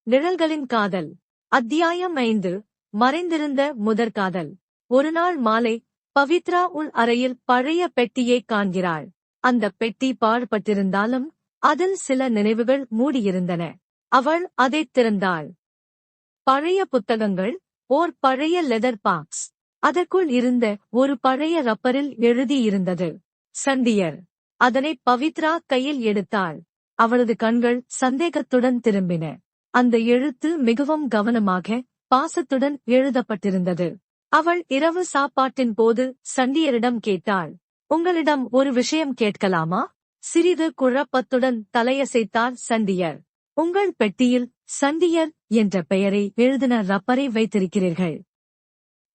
நிழல்களின் காதல். அத்தியாயம் 5. மறைந்திருந்த முதற்காதல். ஒருநாள் மாலை பவித்ரா உள் அறையில் பழைய பெட்டியைக் காண்கிறாள். அந்த பெட்டி பாழ்பட்டிருந்தாலும் அதில் சில நினைவுகள் மூடியிருந்தன. அவள் அதைத் திறந்தாள். பழைய புத்தகங்கள், ஓர் பழைய லெதர் பாக்ஸ். அதற்குள் இருந்த ஒரு பழைய ரப்பரில் எழுதியிருந்தது, சண்டியர். அதனை பவித்ரா கையில் எடுத்தாள். அவளது கண்கள் சந்தேகத்துடன் திரும்பின. அந்த எழுத்து மிகவும் கவனமாக, பாசத்துடன் எழுதப்பட்டிருந்தது. அவள் இரவு சாப்பாட்டின் போது சண்டியரிடம் கேட்டாள், உங்களிடம் ஒரு விஷயம் கேட்கலாமா? சிறிது குழப்பத்துடன் தலையசைத்தார் சண்டியர். உங்கள் பெட்டியில் சண்டியர் என்ற பெயரை எழுதின ரப்பரை வைத்திருக்கிறீர்கள்.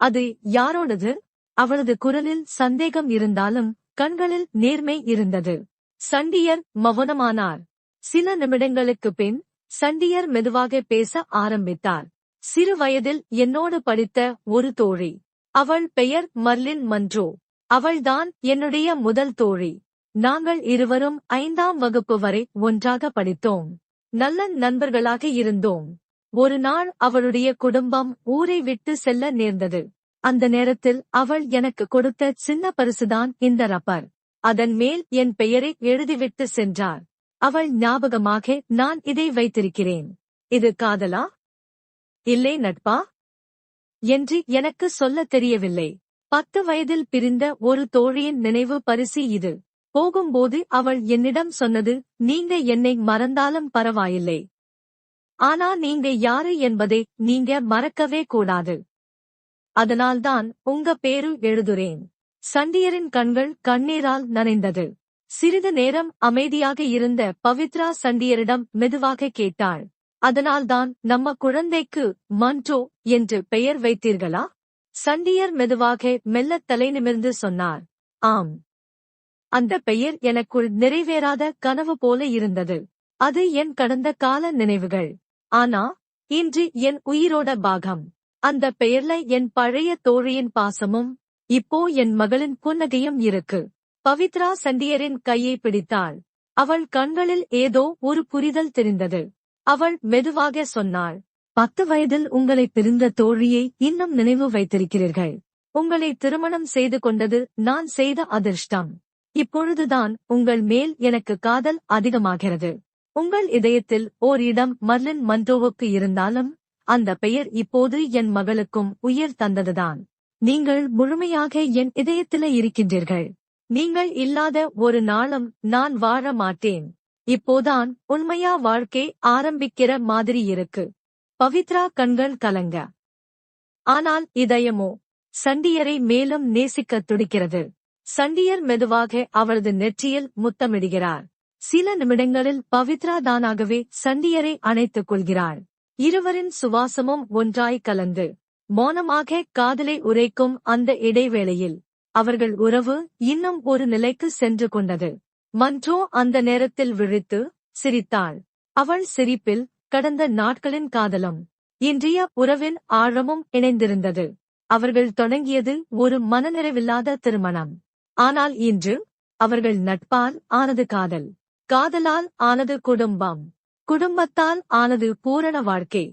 அது யாரோடது? அவளது குரலில் சந்தேகம் இருந்தாலும் கண்களில் நேர்மை இருந்தது. சண்டியர் மௌனமானார். சில நிமிடங்களுக்குப் பின் சண்டியர் மெதுவாக பேச ஆரம்பித்தார். சிறு வயதில் என்னோடு படித்த ஒரு தோழி. அவள் பெயர் மர்லின் மன்றோ. அவள்தான் என்னுடைய முதல் தோழி. நாங்கள் இருவரும் 5ஆம் வகுப்பு வரை ஒன்றாக படித்தோம். நல்ல நண்பர்களாக இருந்தோம். ஒரு நாள் அவளுடைய குடும்பம் ஊரை விட்டு செல்ல நேர்ந்தது. அந்த நேரத்தில் அவள் எனக்கு கொடுத்த சின்ன பரிசுதான் இந்த ரப்பர். அதன் மேல் என் பெயரை எழுதிவிட்டு சென்றார். அவள் ஞாபகமாக நான் இதை வைத்திருக்கிறேன். இது காதலா, இல்லை நட்பா என்று எனக்கு சொல்ல தெரியவில்லை. 10 வயதில் பிரிந்த ஒரு தோழியின் நினைவு பரிசு இது. போகும்போது அவள் என்னிடம் சொன்னது, நீங்க என்னை மறந்தாலும் பரவாயில்லை, ஆனா நீங்க யாரு என்பதை நீங்க மறக்கவே கூடாது. அதனால்தான் உங்க பேரு எழுதுறேன். சண்டியரின் கண்கள் கண்ணீரால் நனைந்தது. சிறிது நேரம் அமைதியாக இருந்த பவித்ரா சண்டியரிடம் மெதுவாக கேட்டாள், அதனால்தான் நம்ம குழந்தைக்கு மன்றோ என்று பெயர் வைத்தீர்களா? சண்டியர் மெதுவாக மெல்லத் தலை நிமிர்ந்து சொன்னார், ஆம். அந்த பெயர் எனக்குள் நிறைவேறாத கனவு போல இருந்தது. அது என் கடந்த கால நினைவுகள். ஆனா இன்று என் உயிரோட பாகம். அந்த பெயர்ல என் பழைய தோழியின் பாசமும் இப்போ என் மகளின் புன்னகையும் இருக்கு. பவித்ரா சண்டியரின் கையை பிடித்தாள். அவள் கண்களில் ஏதோ ஒரு புரிதல் தெரிந்தது. அவள் மெதுவாக சொன்னாள், 10 வயதில் உங்களை பிரிந்த தோழியை இன்னும் நினைவு வைத்திருக்கிறீர்கள். உங்களை திருமணம் செய்து கொண்டது நான் செய்த அதிர்ஷ்டம். இப்பொழுதுதான் உங்கள் மேல் எனக்கு காதல் அதிகமாகிறது. உங்கள் இதயத்தில் ஓர் இடம் மர்லின் மன்றோவுக்கு இருந்தாலும் அந்த பெயர் இப்போது என் மகளுக்கும் உயிர் தந்ததுதான். நீங்கள் முழுமையாக என் இதயத்திலே இருக்கின்றீர்கள். நீங்கள் இல்லாத ஒரு நாளும் நான் வாழ மாட்டேன். இப்போதான் உண்மையா வாழ்க்கை ஆரம்பிக்கிற மாதிரி இருக்கு. பவித்ரா கண்கள் கலங்க. ஆனால் இதயமோ சண்டியரை மேலும் நேசிக்கத் துடிக்கிறது. சண்டியர் மெதுவாக அவளது நெற்றியில் முத்தமிடுகிறார். சில நிமிடங்களில் பவித்ரா தானாகவே சண்டியரை அணைத்துக் கொள்கிறாள். இருவரின் சுவாசமும் ஒன்றாய் கலந்து மௌனமாக காதலை உரைக்கும் அந்த இடைவேளையில் அவர்கள் உறவு இன்னும் ஒரு நிலைக்கு சென்று கொண்டது. மன்றோ அந்த நேரத்தில் விழித்து சிரித்தாள். அவள் சிரிப்பில் கடந்த நாட்களின் காதலும் இன்றைய உறவின் ஆழமும் இணைந்திருந்தது. அவர்கள் தொடங்கியது ஒரு மனநிறைவில்லாத திருமணம். ஆனால் இன்று அவர்கள் நட்பால் ஆனது காதல், காதலால் ஆனது குடும்பம், குடும்பத்தால் ஆனது பூரண வாழ்க்கை.